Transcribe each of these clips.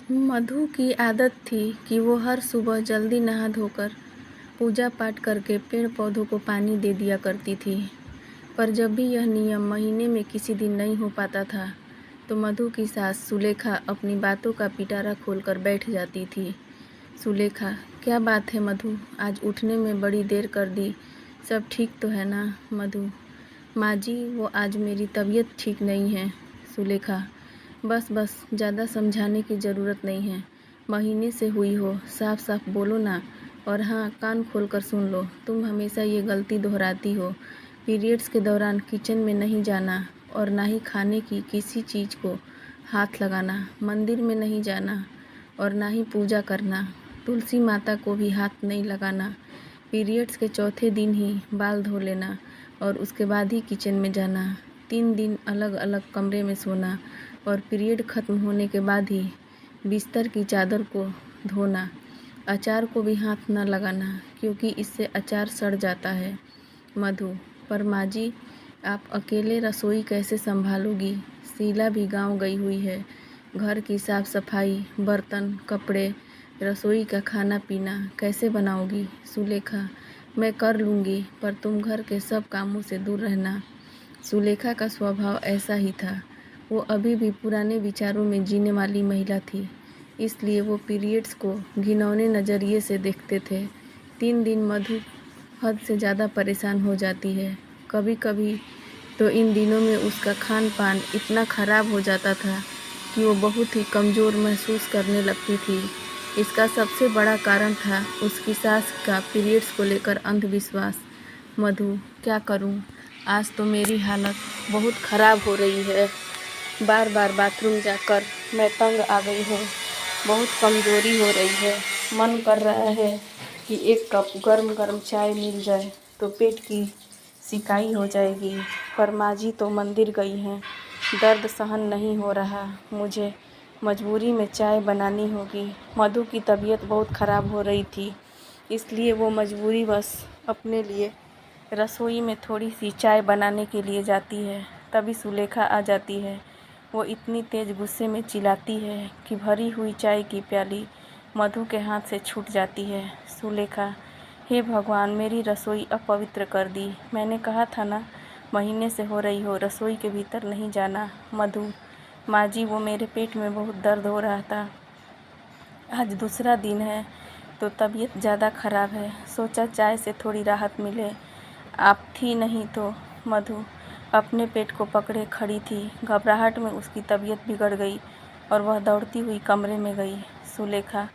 मधु की आदत थी कि वो हर सुबह जल्दी नहा धोकर पूजा पाठ करके पेड़ पौधों को पानी दे दिया करती थी। पर जब भी यह नियम महीने में किसी दिन नहीं हो पाता था, तो मधु की सास सुलेखा अपनी बातों का पिटारा खोलकर बैठ जाती थी। सुलेखा, क्या बात है मधु, आज उठने में बड़ी देर कर दी, सब ठीक तो है ना? मधु, माँ जी, वो आज मेरी तबीयत ठीक नहीं है। सुलेखा, बस बस, ज़्यादा समझाने की ज़रूरत नहीं है। महीने से हुई हो, साफ साफ बोलो ना। और हाँ, कान खोलकर सुन लो, तुम हमेशा ये गलती दोहराती हो। पीरियड्स के दौरान किचन में नहीं जाना और ना ही खाने की किसी चीज़ को हाथ लगाना, मंदिर में नहीं जाना और ना ही पूजा करना, तुलसी माता को भी हाथ नहीं लगाना। पीरियड्स के चौथे दिन ही बाल धो लेना और उसके बाद ही किचन में जाना। 3 दिन अलग अलग कमरे में सोना और पीरियड ख़त्म होने के बाद ही बिस्तर की चादर को धोना। अचार को भी हाथ न लगाना, क्योंकि इससे अचार सड़ जाता है। मधु, पर माँ जी, आप अकेले रसोई कैसे संभालोगी? शीला भी गांव गई हुई है। घर की साफ सफाई, बर्तन, कपड़े, रसोई का खाना पीना कैसे बनाओगी? सुलेखा, मैं कर लूँगी, पर तुम घर के सब कामों से दूर रहना। सुलेखा का स्वभाव ऐसा ही था। वो अभी भी पुराने विचारों में जीने वाली महिला थी, इसलिए वो पीरियड्स को घिनौने नज़रिए से देखते थे। 3 दिन मधु हद से ज़्यादा परेशान हो जाती है। कभी कभी तो इन दिनों में उसका खान पान इतना ख़राब हो जाता था कि वो बहुत ही कमज़ोर महसूस करने लगती थी। इसका सबसे बड़ा कारण था उसकी सास का पीरियड्स को लेकर अंधविश्वास। मधु, क्या करूं? आज तो मेरी हालत बहुत ख़राब हो रही है। बार बार बाथरूम जाकर मैं तंग आ गई हूँ। बहुत कमज़ोरी हो रही है। मन कर रहा है कि एक कप गर्म गर्म चाय मिल जाए तो पेट की सिकाई हो जाएगी। पर माँ जी तो मंदिर गई हैं। दर्द सहन नहीं हो रहा, मुझे मजबूरी में चाय बनानी होगी। मधु की तबीयत बहुत ख़राब हो रही थी, इसलिए वो मजबूरीवश अपने लिए रसोई में थोड़ी सी चाय बनाने के लिए जाती है। तभी सुलेखा आ जाती है। वो इतनी तेज़ गुस्से में चिल्लाती है कि भरी हुई चाय की प्याली मधु के हाथ से छूट जाती है। सुलेखा, हे भगवान, मेरी रसोई अपवित्र कर दी। मैंने कहा था ना, महीने से हो रही हो, रसोई के भीतर नहीं जाना। मधु, माँ जी, वो मेरे पेट में बहुत दर्द हो रहा था। आज दूसरा दिन है तो तबीयत ज़्यादा ख़राब है, सोचा चाय से थोड़ी राहत मिले। आप थी नहीं तो। मधु अपने पेट को पकड़े खड़ी थी। घबराहट में उसकी तबीयत बिगड़ गई और वह दौड़ती हुई कमरे में गई। सुलेखा,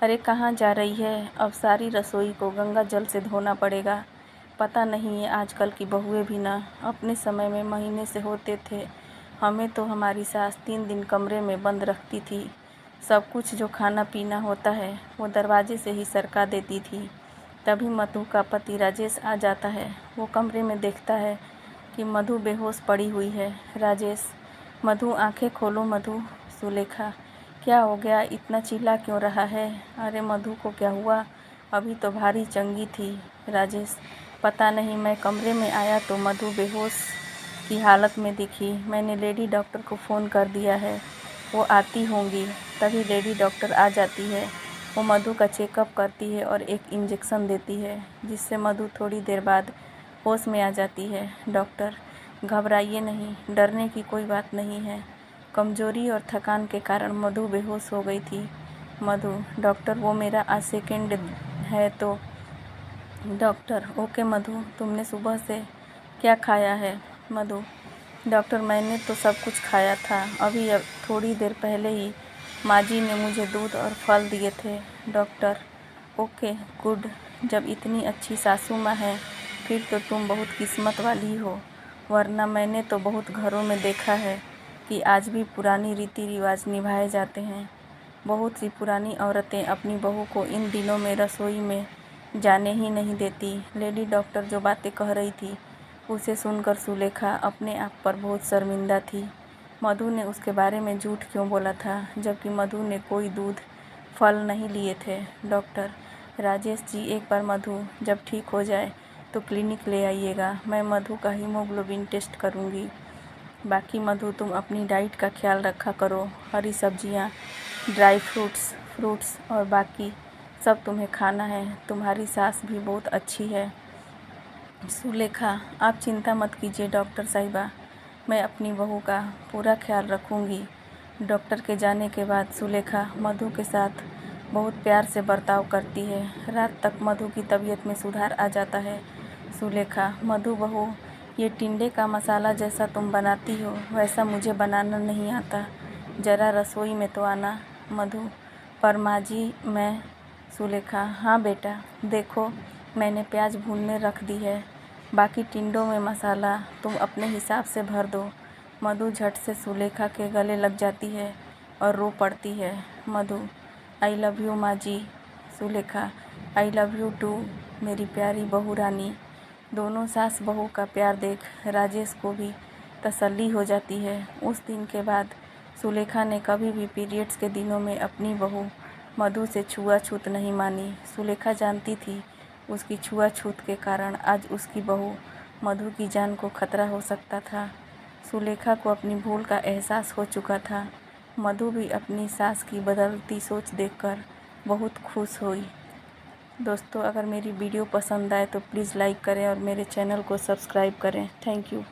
अरे कहाँ जा रही है? अब सारी रसोई को गंगा जल से धोना पड़ेगा। पता नहीं है आजकल की बहुएं भी ना, अपने समय में महीने से होते थे। हमें तो हमारी सास 3 दिन कमरे में बंद रखती थी। सब कुछ जो खाना पीना होता है वो दरवाजे से ही सरका देती थी। तभी मधु का पति राजेश आ जाता है। वो कमरे में देखता है कि मधु बेहोश पड़ी हुई है। राजेश, मधु, आंखें खोलो मधु। सुलेखा, क्या हो गया? इतना चिल्ला क्यों रहा है? अरे मधु को क्या हुआ? अभी तो भारी चंगी थी। राजेश, पता नहीं, मैं कमरे में आया तो मधु बेहोश की हालत में दिखी। मैंने लेडी डॉक्टर को फ़ोन कर दिया है, वो आती होंगी। तभी लेडी डॉक्टर आ जाती है। वो मधु का चेकअप करती है और एक इंजेक्शन देती है, जिससे मधु थोड़ी देर बाद होश में आ जाती है। डॉक्टर, घबराइए नहीं, डरने की कोई बात नहीं है। कमज़ोरी और थकान के कारण मधु बेहोश हो गई थी। मधु, डॉक्टर, वो मेरा आज सेकेंड है तो। डॉक्टर, ओके मधु, तुमने सुबह से क्या खाया है? मधु, डॉक्टर, मैंने तो सब कुछ खाया था। अभी थोड़ी देर पहले ही माँ जी ने मुझे दूध और फल दिए थे। Doctor, okay, good. जब इतनी अच्छी सासू माँ है फिर तो तुम बहुत किस्मत वाली हो, वरना मैंने तो बहुत घरों में देखा है कि आज भी पुरानी रीति रिवाज निभाए जाते हैं। बहुत सी पुरानी औरतें अपनी बहू को इन दिनों में रसोई में जाने ही नहीं देती। लेडी डॉक्टर जो बातें कह रही थी उसे सुनकर सुलेखा अपने आप पर बहुत शर्मिंदा थी। मधु ने उसके बारे में झूठ क्यों बोला था, जबकि मधु ने कोई दूध फल नहीं लिए थे। डॉक्टर, राजेश जी, एक बार मधु जब ठीक हो जाए तो क्लिनिक ले आइएगा। मैं मधु का हीमोग्लोबिन टेस्ट करूँगी। बाकी मधु, तुम अपनी डाइट का ख्याल रखा करो। हरी सब्जियाँ, ड्राई फ्रूट्स और बाकी सब तुम्हें खाना है। तुम्हारी सास भी बहुत अच्छी है। सुलेखा, आप चिंता मत कीजिए डॉक्टर साहिबा, मैं अपनी बहू का पूरा ख्याल रखूंगी। डॉक्टर के जाने के बाद सुलेखा मधु के साथ बहुत प्यार से बर्ताव करती है। रात तक मधु की तबीयत में सुधार आ जाता है। सुलेखा, मधु बहू, ये टिंडे का मसाला जैसा तुम बनाती हो वैसा मुझे बनाना नहीं आता, ज़रा रसोई में तो आना। मधु, पर माँ जी मैं। सुलेखा, हाँ बेटा, देखो मैंने प्याज भूनने रख दी है, बाकी टिंडों में मसाला तुम अपने हिसाब से भर दो। मधु झट से सुलेखा के गले लग जाती है और रो पड़ती है। मधु, आई लव यू माँ जी। Sulekha, I love you too मेरी प्यारी बहू रानी। दोनों सास बहू का प्यार देख राजेश को भी तसल्ली हो जाती है। उस दिन के बाद सुलेखा ने कभी भी पीरियड्स के दिनों में अपनी बहू मधु से छुआछूत नहीं मानी। सुलेखा जानती थी उसकी छुआछूत के कारण आज उसकी बहू मधु की जान को खतरा हो सकता था। सुलेखा को अपनी भूल का एहसास हो चुका था। मधु भी अपनी सास की बदलती सोच देखकर बहुत खुश हुई। दोस्तों, अगर मेरी वीडियो पसंद आए तो प्लीज़ लाइक करें और मेरे चैनल को सब्सक्राइब करें। Thank you.